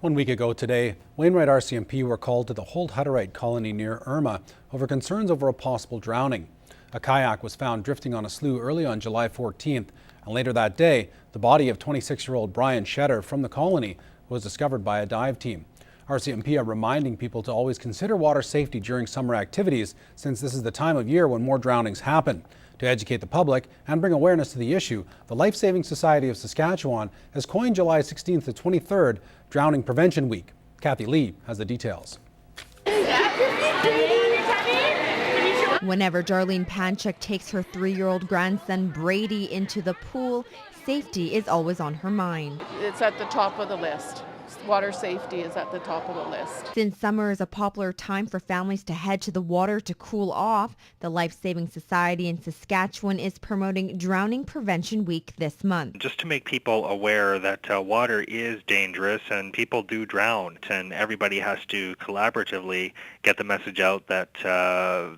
1 week ago today, Wainwright RCMP were called to the Holt Hutterite colony near Irma over concerns over a possible drowning. A kayak was found drifting on a slough early on July 14th, and later that day, the body of 26-year-old Brian Shetter from the colony was discovered by a dive team. RCMP are reminding people to always consider water safety during summer activities, since this is the time of year when more drownings happen. To educate the public and bring awareness to the issue, the Life Saving Society of Saskatchewan has coined July 16th to 23rd Drowning Prevention Week. Kathy Lee has the details. Whenever Darlene Panchuk takes her 3-year-old grandson Brady into the pool, safety is always on her mind. It's at the top of the list. Water safety is at the top of the list. Since summer is a popular time for families to head to the water to cool off, the Life Saving Society in Saskatchewan is promoting Drowning Prevention Week this month. Just to make people aware that water is dangerous and people do drown, and everybody has to collaboratively get the message out that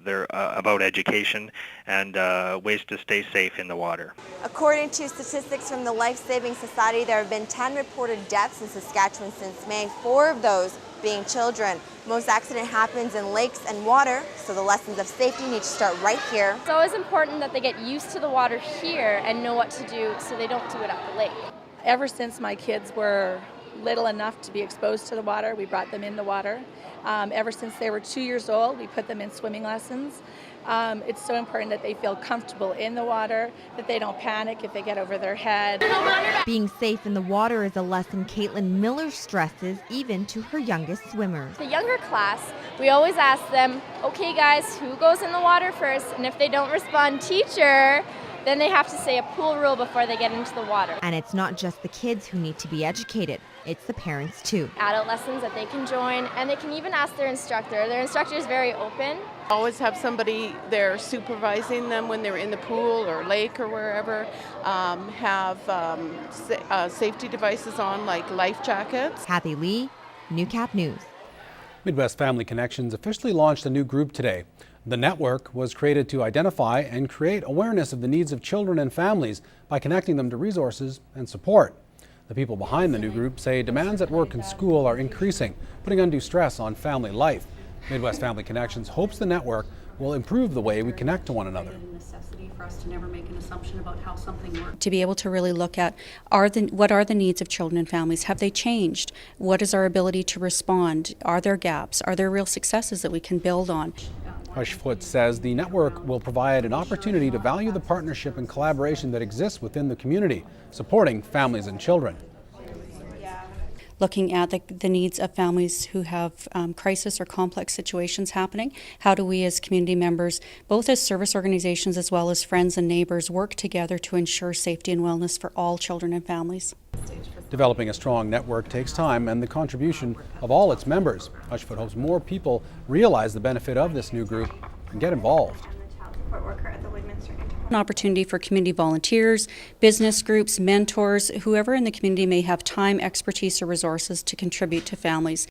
they're about education and ways to stay safe in the water. According to statistics from the Life Saving Society, there have been 10 reported deaths in Saskatchewan since May, 4 of those being children. Most accident happens in lakes and water, so the lessons of safety need to start right here. It's always important that they get used to the water here and know what to do so they don't do it at the lake. Ever since my kids were little enough to be exposed to the water, we brought them in the water. Ever since they were 2 years old, we put them in swimming lessons. It's so important that they feel comfortable in the water, that they don't panic if they get over their head. Being safe in the water is a lesson Caitlin Miller stresses even to her youngest swimmers. The younger class, we always ask them, okay guys, who goes in the water first? And if they don't respond, teacher, then they have to say a pool rule before they get into the water. And it's not just the kids who need to be educated, it's the parents too. Adult lessons that they can join, and they can even ask their instructor. Their instructor is very open. Always have somebody there supervising them when they're in the pool or lake or wherever. Have safety devices on, like life jackets. Kathy Lee, Newcap News. Midwest Family Connections officially launched a new group today. The network was created to identify and create awareness of the needs of children and families by connecting them to resources and support. The people behind the new group say demands at work and school are increasing, putting undue stress on family life. Midwest Family Connections hopes the network will improve the way we connect to one another. For us to never make an assumption about how something works. To be able to really look at what are the needs of children and families? Have they changed? What is our ability to respond? Are there gaps? Are there real successes that we can build on? Hushfoot says the network will provide an opportunity to value the partnership and collaboration that exists within the community, supporting families and children. Looking at the needs of families who have crisis or complex situations happening. How do we as community members, both as service organizations as well as friends and neighbors, work together to ensure safety and wellness for all children and families? Developing a strong network takes time and the contribution of all its members. Hushfoot hopes more people realize the benefit of this new group and get involved. An opportunity for community volunteers, business groups, mentors, whoever in the community may have time, expertise, or resources to contribute to families.